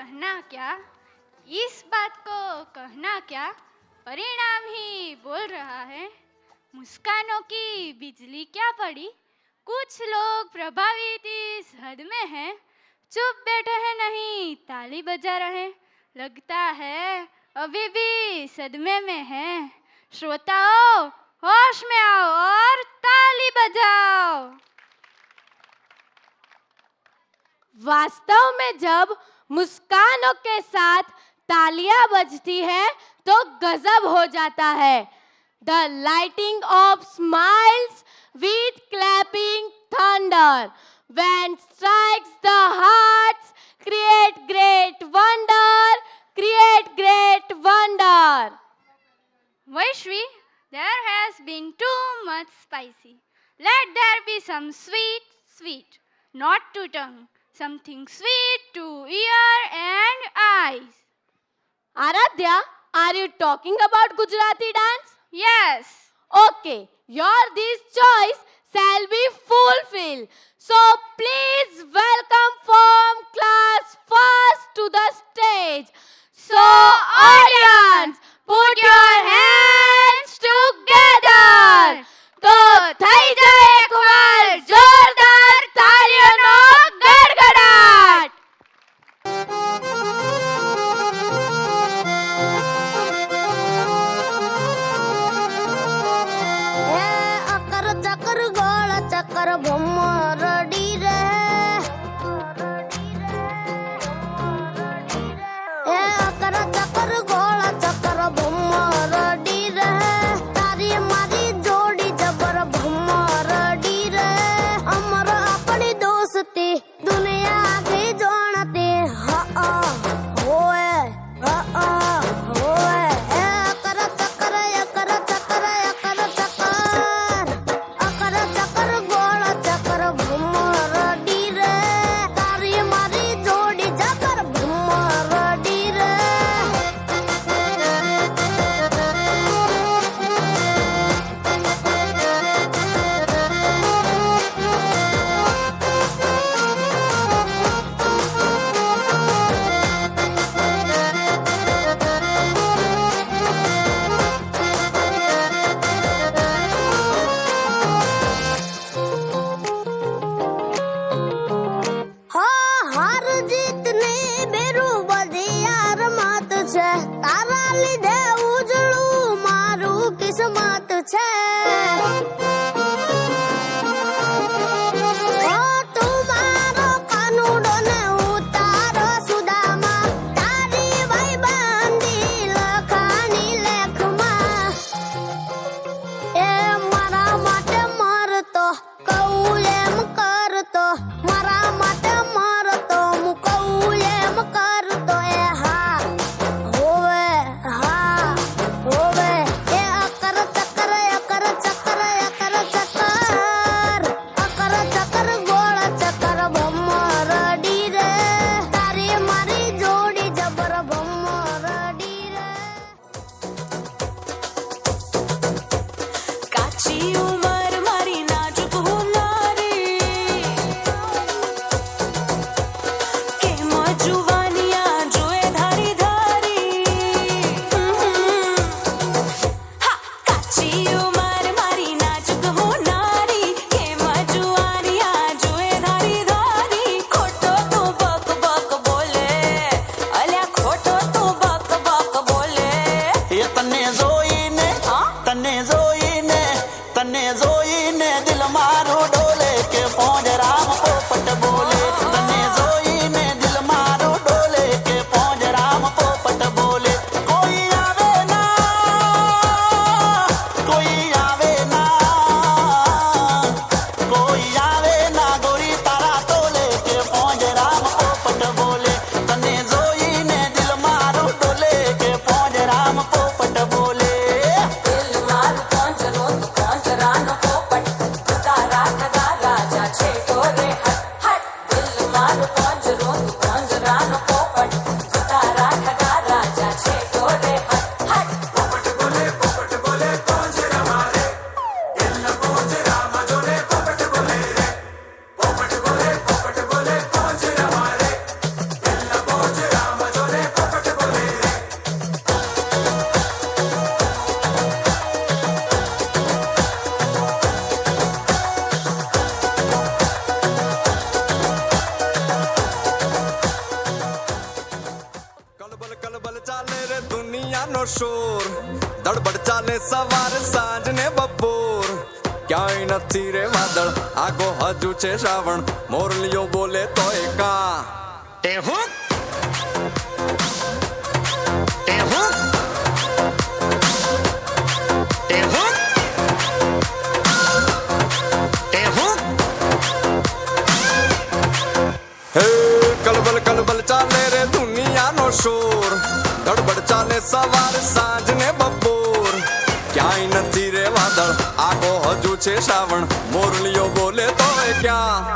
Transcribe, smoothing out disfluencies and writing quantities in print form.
कहना क्या, इस बात को कहना क्या, परिणाम ही बोल रहा है। मुस्कानों की बिजली क्या पड़ी, कुछ लोग प्रभावित इस हद में हैं, चुप बैठे हैं नहीं ताली बजा रहे, लगता है अभी भी सदमे में हैं। श्रोताओं, होश में आओ और ताली बजाओ। वास्तव में जब मुस्कानों के साथ तालियां बजती है तो गजब हो जाता है। The lighting of smiles with clapping thunder, when strikes the hearts, create great wonder, create great wonder. Vaishvi, there has been too much spicy. Let there be some sweet, sweet, not to tongue, something sweet to ear and eyes. Aradhya, are you talking about Gujarati dance? Yes. Okay, your this choice shall be fulfilled. So please welcome from class first to the stage. So audience, put your hands together. તો થઈ જાય એકવાર જોરદાર તાળીઓનો ગડગડાટ. અકર ચકર ગોળ ચકર ભમરડી રે, અકર ચકર ગોળ ચકર ભમરડી રે, તારી મારી જોડી જબર ભમરડી રે, અમર આપણી દોસ્તી દુનિયા આખી જાણતી. હોએ હોએ અકર ચકર અકર ચકર અકર ચકર, અકર ચકર ગોળ ચકર ભમરડી રે, તારી મારી જોડી જબર ભમરડી રે. હાર જીતને બેરું બધી યાર મત છે, તારા લીધે ઉજળું મારું કિસ્મત છે. તું મારો કાનુડો ને હું તારો સુદામા, તારી ભાઈબંધી લખાણી લેખમાં. એ મારા માટે મરતો કહું એમ કરતો, મારા માટે મરતો હું કહું એમ કરતો. એ હા હોવે, હા હોવે. એ અકર ચકર અકર ચકર અકર દુનિયાનો શોર દડબડ ચાલે સવાર સાંજ ને બપોર ક્યાંય નથી રે વાદળ આગો હજુ છે શ્રાવણ મોરલીઓ બોલે તોય કા ટેહુક ટેહુક ટેહુક ટેહુક હે કલબલ કલબલ ચાલે રે દુનિયાનો શોર દડબડ ચાલે સવાર સાંજ ને બપોર ક્યાંય નથી રે વાદળ આગો હજુ છે શ્રાવણ મોરલીઓ બોલે તોય ક્યાં